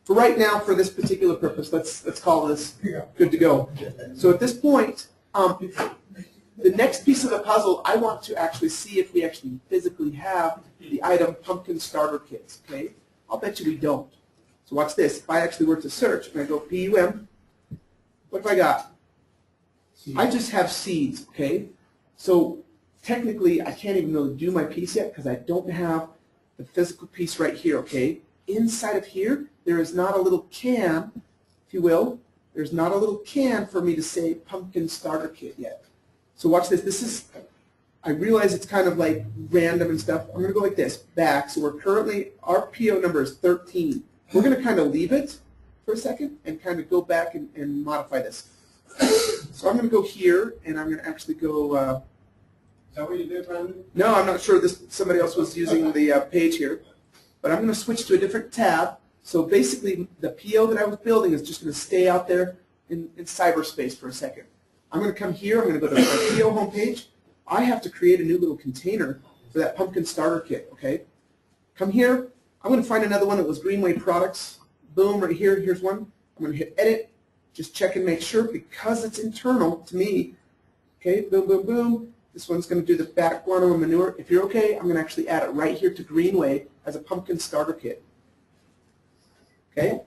for right now, for this particular purpose, let's call this good to go. So at this point, the next piece of the puzzle, I want to actually see if we actually physically have the item pumpkin starter kits, okay? I'll bet you we don't. So watch this. If I actually were to search, and I go PUM, what have I got? I just have seeds, okay? So technically, I can't even really do my piece yet because I don't have the physical piece right here, okay? Inside of here, there is not a little can, if you will. There's not a little can for me to say pumpkin starter kit yet. So watch this. This is, I realize it's kind of like random and stuff. I'm going to go like this, back. So we're currently, our PO number is 13. We're going to kind of leave it for a second and kind of go back and modify this. So I'm going to go here, and I'm going to actually go. Is that what you did, Brandon? No, I'm not sure. Somebody else was using the page here. But I'm going to switch to a different tab. So basically, the PO that I was building is just going to stay out there in cyberspace for a second. I'm going to come here. I'm going to go to the PO homepage. I have to create a new little container for that pumpkin starter kit, okay? Come here. I'm going to find another one that was Greenway Products. Boom, right here. Here's one. I'm going to hit Edit. Just check and make sure because it's internal to me. Okay, boom, boom, boom. This one's going to do the back guano manure. If you're okay, I'm going to actually add it right here to Greenway as a pumpkin starter kit. Okay,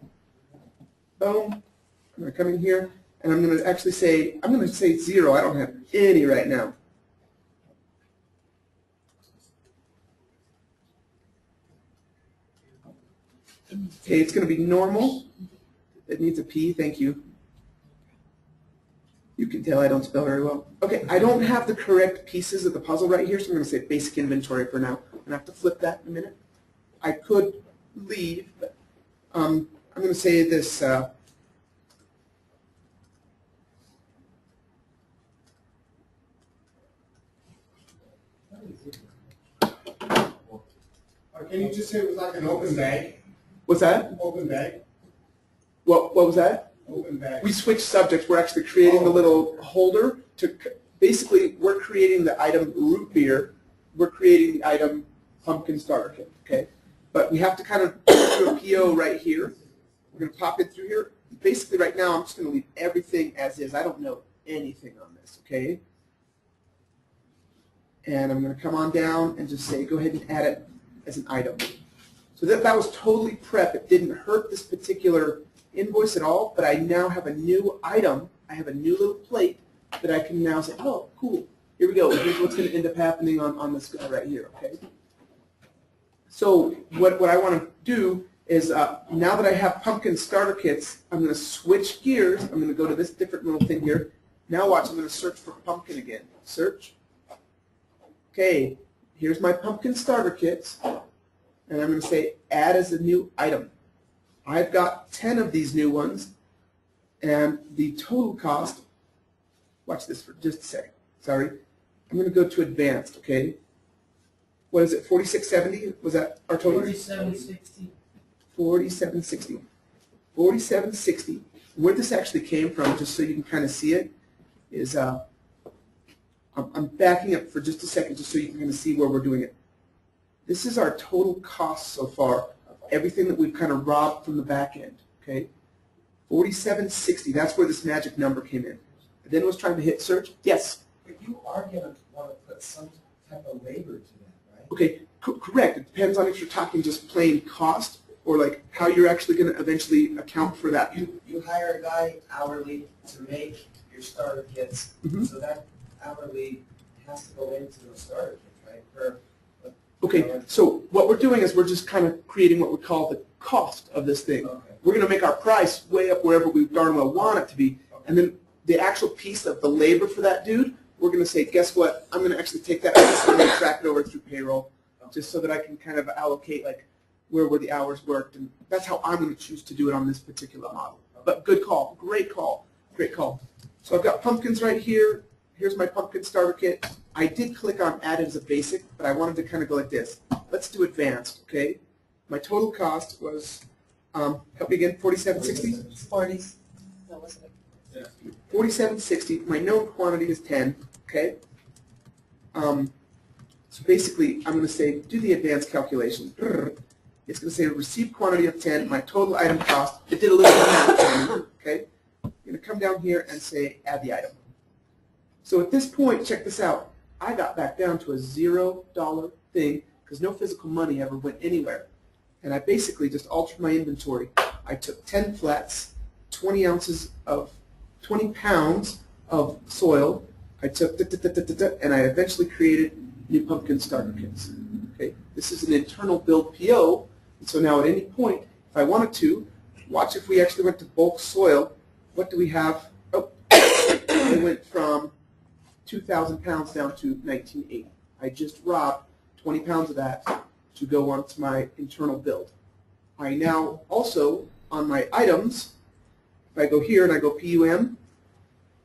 boom. I'm going to come in here, and I'm going to actually say, I'm going to say 0. I don't have any right now. Okay, it's going to be normal. It needs a P, thank you. You can tell I don't spell very well. Okay, I don't have the correct pieces of the puzzle right here, so I'm going to say basic inventory for now. I'm going to have to flip that in a minute. I could leave, but I'm going to say this. Can you just say it was like an open bag? What's that? Open bag? What was that? Open bag. We switched subjects. We're actually creating the little holder to, basically, we're creating the item root beer. We're creating the item pumpkin starter kit, okay? But we have to kind of do a PO right here. We're going to pop it through here. Basically, right now, I'm just going to leave everything as is. I don't know anything on this, okay? And I'm going to come on down and just say, go ahead and add it as an item. So that was totally prep. It didn't hurt this particular invoice at all, but I now have a new item. I have a new little plate that I can now say, oh, cool. Here we go. Here's what's going to end up happening on this guy right here, okay? So what I want to do is now that I have pumpkin starter kits, I'm going to switch gears. I'm going to go to this different little thing here. Now watch, I'm going to search for pumpkin again. Search. Okay, here's my pumpkin starter kits. And I'm going to say add as a new item. I've got 10 of these new ones, and the total cost, watch this for just a second, sorry. I'm going to go to advanced, okay? What is it, 4670? Was that our total? 4760. 4760. 4760. Where this actually came from, just so you can kind of see it, is I'm backing up for just a second just so you can kind of see where we're doing it. This is our total cost so far of everything that we've kind of robbed from the back end, okay? 4760, that's where this magic number came in. And then it was trying to hit search. Yes? But you are going to want to put some type of labor to that, right? Okay, correct. It depends on if you're talking just plain cost or like how you're actually going to eventually account for that. You hire a guy hourly to make your starter kits, so that hourly has to go into those starter kits, right? Okay, so what we're doing is we're just kind of creating what we call the cost of this thing. Okay. We're going to make our price way up wherever we darn well want it to be, and then the actual piece of the labor for that dude, we're going to say, guess what, I'm going to actually take that piece and track it over through payroll, just so that I can kind of allocate like where were the hours worked, and that's how I'm going to choose to do it on this particular model. But good call, great call, great call. So I've got pumpkins right here. Here's my pumpkin starter kit. I did click on add as a basic, but I wanted to kind of go like this. Let's do advanced, okay? My total cost was, help me again, 4760? 40. No, wasn't it? Yeah. 4760. My known quantity is 10, okay? So basically, I'm going to say, do the advanced calculation. It's going to say received quantity of 10, my total item cost. It did a little bit of math for me, okay? I'm going to come down here and say add the item. So at this point, check this out. I got back down to a $0 thing because no physical money ever went anywhere. And I basically just altered my inventory. I took 10 flats, 20 pounds of soil. I took and I eventually created new pumpkin starter kits. Okay, this is an internal build PO. And so now at any point, if I wanted to, watch if we actually went to bulk soil. What do we have? Oh, I went from 2,000 pounds down to 1980. I just robbed 20 pounds of that to go onto my internal build. I now also, on my items, if I go here and I go PUM,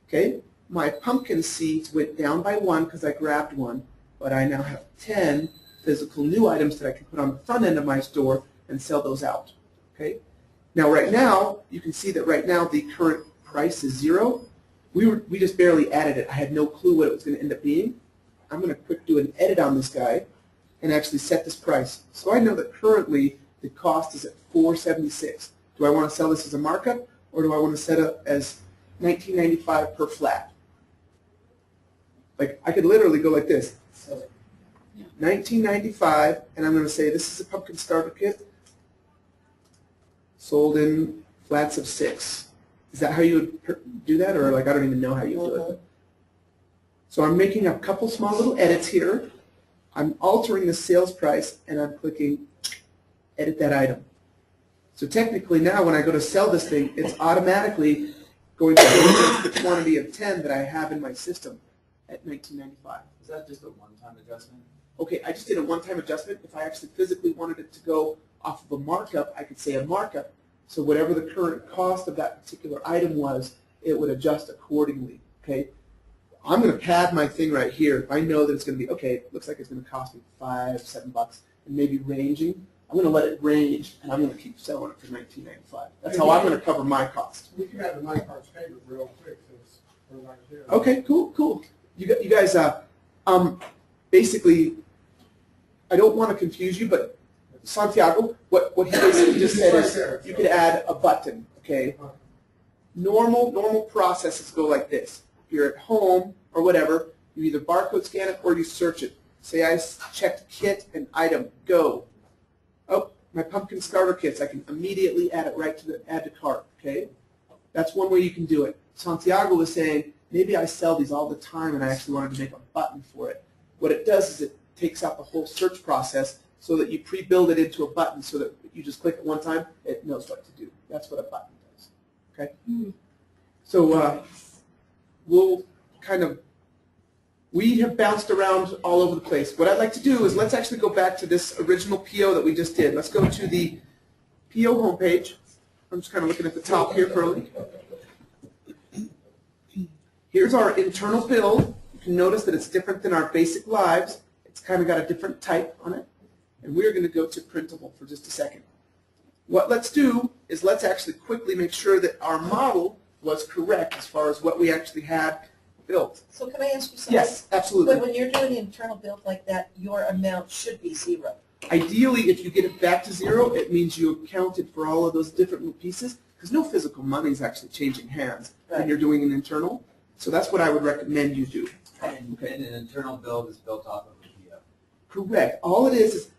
okay, my pumpkin seeds went down by 1 because I grabbed one, but I now have 10 physical new items that I can put on the front end of my store and sell those out. Okay. Now, right now, you can see that right now the current price is 0. We just barely added it. I had no clue what it was going to end up being. I'm going to quick do an edit on this guy and actually set this price. So I know that currently the cost is at $4.76. Do I want to sell this as a markup, or do I want to set it as $19.95 per flat? Like, I could literally go like this. $19.95, and I'm going to say this is a pumpkin starter kit sold in flats of 6. Is that how you would do that, or like I don't even know how you do it? So I'm making a couple small little edits here. I'm altering the sales price, and I'm clicking edit that item. So technically now when I go to sell this thing, it's automatically going to go against the quantity of 10 that I have in my system at $19.95. Is that just a one-time adjustment? Okay, I just did a one-time adjustment. If I actually physically wanted it to go off of a markup, I could say a markup. So whatever the current cost of that particular item was, it would adjust accordingly, okay? I'm going to pad my thing right here. If I know that it's going to be, okay, it looks like it's going to cost me $5, $7, and maybe ranging, I'm going to let it range, and I'm going to keep selling it for $19.95. That's how I'm going to cover my cost. We can have the night cards payment real quick since we're right there. Okay, cool. You guys, basically, I don't want to confuse you, but Santiago, what he basically just said is you could add a button, okay? Normal processes go like this. If you're at home or whatever, you either barcode scan it or you search it. Say I checked kit and item, go. Oh, my pumpkin starter kits, I can immediately add it right to the add to cart, okay? That's one way you can do it. Santiago was saying, maybe I sell these all the time and I actually wanted to make a button for it. What it does is it takes out the whole search process so that you pre-build it into a button so that you just click it one time, it knows what to do. That's what a button does, okay? So we'll we have bounced around all over the place. What I'd like to do is let's actually go back to this original PO that we just did. Let's go to the PO homepage. I'm just kind of looking at the top here for a link. Here's our internal build. You can notice that it's different than our basic lives. It's kind of got a different type on it. And we're going to go to printable for just a second. What let's do is let's actually quickly make sure that our model was correct as far as what we actually had built. So can I ask you something? Yes, absolutely. When you're doing an internal build like that, your amount should be 0. Ideally, if you get it back to 0, it means you accounted for all of those different little pieces, because no physical money is actually changing hands when you're doing an internal. So that's what I would recommend you do. And an internal build is built off of a PO. Correct. All it is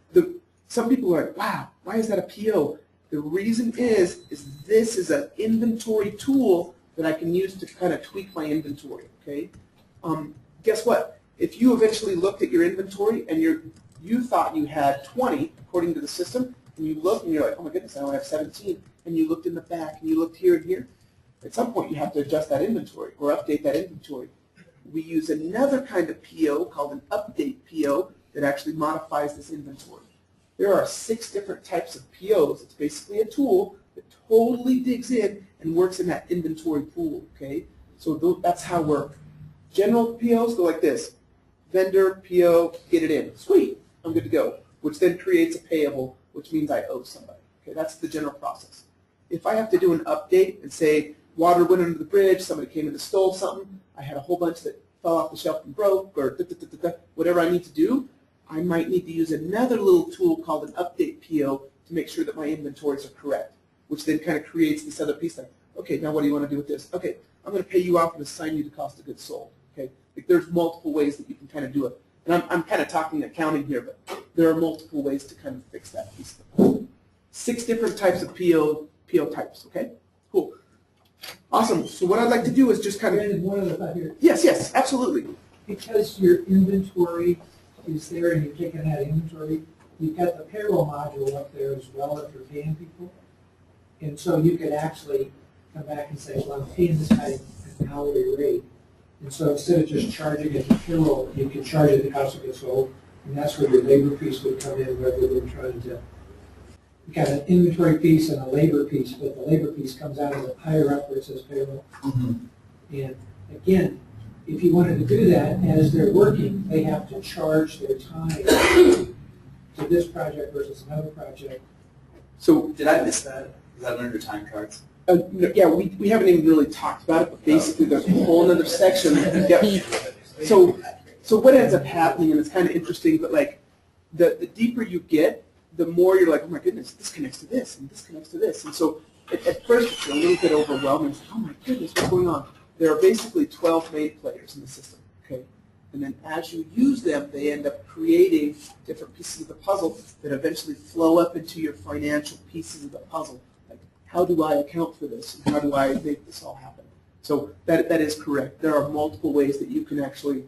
some people are like, wow, why is that a PO? The reason is this is an inventory tool that I can use to kind of tweak my inventory, okay? Guess what? If you eventually looked at your inventory and you thought you had 20, according to the system, and you look and you're like, oh my goodness, I only have 17, and you looked in the back and you looked here and here, at some point you have to adjust that inventory or update that inventory. We use another kind of PO called an update PO that actually modifies this inventory. There are 6 different types of POs. It's basically a tool that totally digs in and works in that inventory pool, okay? So that's how we're, general POs go like this. Vendor, PO, get it in. Sweet, I'm good to go. Which then creates a payable, which means I owe somebody. Okay, that's the general process. If I have to do an update and say water went under the bridge, somebody came in and stole something, I had a whole bunch that fell off the shelf and broke, or whatever I need to do, I might need to use another little tool called an update PO to make sure that my inventories are correct, which then kind of creates this other piece like, okay, now what do you want to do with this? Okay, I'm going to pay you off and assign you the cost of goods sold. Okay, like there's multiple ways that you can kind of do it. And I'm kind of talking accounting here, but there are multiple ways to kind of fix that piece. 6 different types of PO types, okay? Cool. Awesome. So what I'd like to do is just kind of... Brandon, one other thought here. Yes, absolutely. Because your inventory is there and you're taking that inventory, you've got the payroll module up there as well if you're paying people. And so you could actually come back and say, well, I'm paying this guy an hourly rate. And so instead of just charging it to payroll, you can charge it to cost of goods sold. And that's where your labor piece would come in rather than trying to, you got an inventory piece and a labor piece, but the labor piece comes out of the higher up where it says payroll. And again, if you wanted to do that, as they're working, they have to charge their time to this project versus another project. So Did I miss that? Is that under time cards? no, yeah, we haven't even really talked about it, but basically there's a whole other section. Yep. So what ends up happening, and it's kind of interesting, but like the deeper you get, the more you're like, oh my goodness, this connects to this, and this connects to this. And so at first it's a little bit overwhelming. It's like, oh my goodness, what's going on? There are basically 12 main players in the system, okay? And then as you use them, they end up creating different pieces of the puzzle that eventually flow up into your financial pieces of the puzzle. Like, how do I account for this? And how do I make this all happen? So that is correct. There are multiple ways that you can actually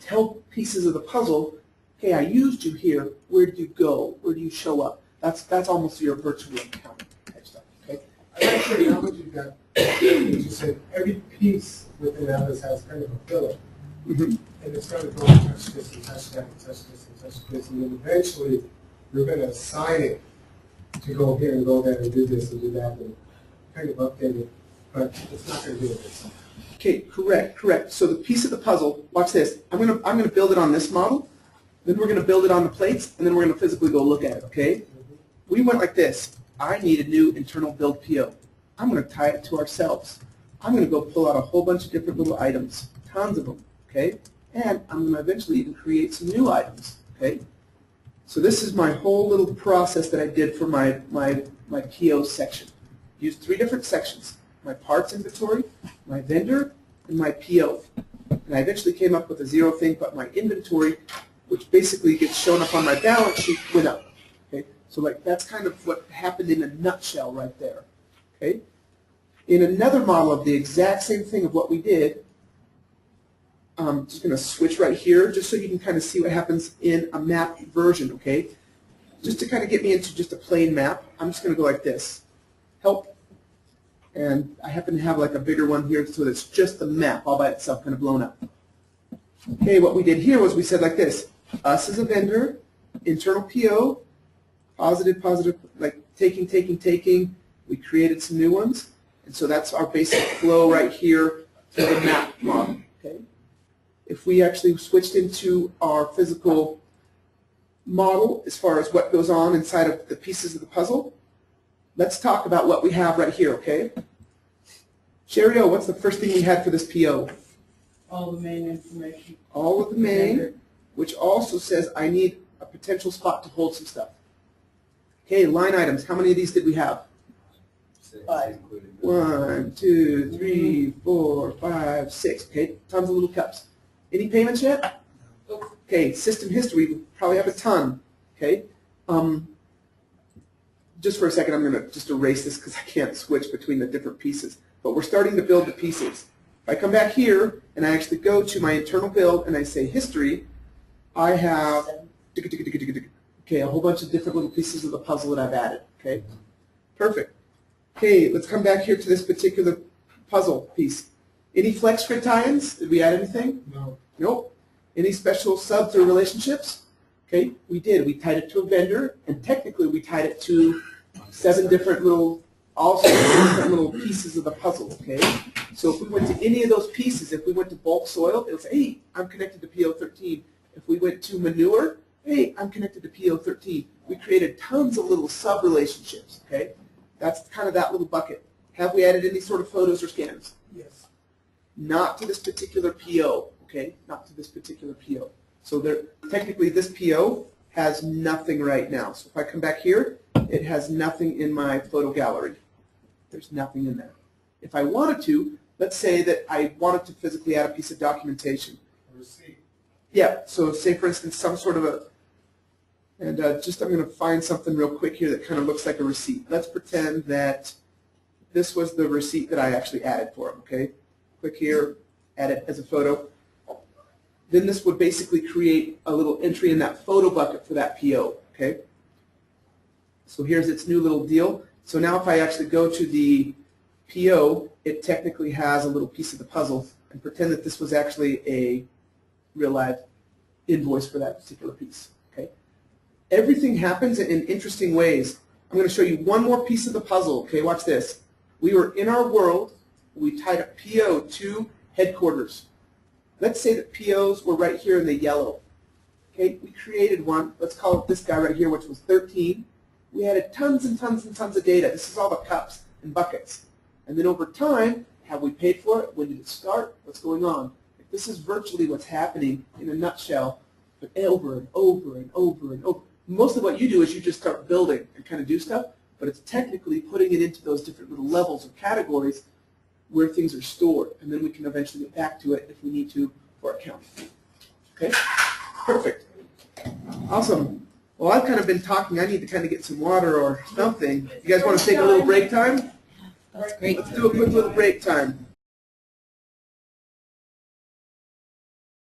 tell pieces of the puzzle, okay, I used you here. Where do you go? Where do you show up? That's almost your virtual accounting type stuff, okay? I like the analogy that you said every piece within Atlas has kind of a pillar. And it's going to go and touch this and touch that and touch this and touch this. And then eventually you're going to assign it to go here and go there and do this and do that and kind of update it. But it's not going to do it. Okay, correct. So the piece of the puzzle, watch this. I'm gonna build it on this model, then we're gonna build it on the plates, and then we're gonna physically go look at it, okay? We went like this. I need a new internal build PO. I'm gonna tie it to ourselves. I'm gonna go pull out a whole bunch of different little items, tons of them, okay? And I'm gonna eventually even create some new items, okay? So this is my whole little process that I did for my PO section. Used 3 different sections. My parts inventory, my vendor, and my PO. And I eventually came up with a 0 thing, but my inventory, which basically gets shown up on my balance sheet, went up. Okay? So like that's kind of what happened in a nutshell right there. Okay? In another model of the exact same thing of what we did, I'm just going to switch right here just so you can kind of see what happens in a map version, okay? Just to kind of get me into just a plain map, I'm just going to go like this. Help. And I happen to have like a bigger one here so it's just the map all by itself kind of blown up. Okay, what we did here was we said like this, us as a vendor, internal PO, positive, like taking, we created some new ones. And so that's our basic flow right here to the map model, okay? If we actually switched into our physical model as far as what goes on inside of the pieces of the puzzle, let's talk about what we have right here, okay? Sherry, what's the first thing we had for this PO? All the main information. All of the main, which also says I need a potential spot to hold some stuff. Okay, line items. How many of these did we have? 5. 1, 2, 3, 4, 5, 6. Okay, tons of little cups. Any payments yet? Okay, system history. We probably have a ton. Okay. Just for a second, I'm going to just erase this because I can't switch between the different pieces. But we're starting to build the pieces. If I come back here and I actually go to my internal build and I say history, I have okay, a whole bunch of different little pieces of the puzzle that I've added. Okay, perfect. Okay, let's come back here to this particular puzzle piece. Any flex grid tie-ins? Did we add anything? No. Nope. Any special subs or relationships? Okay, we did. We tied it to a vendor, and technically we tied it to 7 different little, also different little pieces of the puzzle, okay? So if we went to any of those pieces, if we went to bulk soil, it'll say, hey, I'm connected to PO13. If we went to manure, hey, I'm connected to PO13. We created tons of little sub-relationships, okay? That's kind of that little bucket. Have we added any sort of photos or scans? Yes. Not to this particular PO, okay? Not to this particular PO. So there, technically this PO has nothing right now. So if I come back here, it has nothing in my photo gallery. There's nothing in there. If I wanted to, let's say that I wanted to physically add a piece of documentation. A receipt. Yeah, so say for instance some sort of a, and just I'm going to find something real quick here that kind of looks like a receipt. Let's pretend that this was the receipt that I actually added for him, okay? Click here, add it as a photo. Then this would basically create a little entry in that photo bucket for that PO, okay? So here's its new little deal. So now if I actually go to the PO, it technically has a little piece of the puzzle, and pretend that this was actually a real live invoice for that particular piece, okay? Everything happens in interesting ways. I'm going to show you one more piece of the puzzle, okay? Watch this. We were in our world, we tied a PO to headquarters. Let's say that POs were right here in the yellow. Okay, we created one. Let's call it this guy right here, which was 13. We added tons and tons and tons of data. This is all the cups and buckets. And then over time, have we paid for it? When did it start? What's going on? This is virtually what's happening in a nutshell, but over and over and over and over. Most of what you do is you just start building and kind of do stuff, but it's technically putting it into those different little levels or categories where things are stored, and then we can eventually get back to it if we need to for accounting. Okay? Perfect. Awesome. Well, I've kind of been talking. I need to kind of get some water or something. You guys want to take a little break time? That's great. Let's do a quick little break time.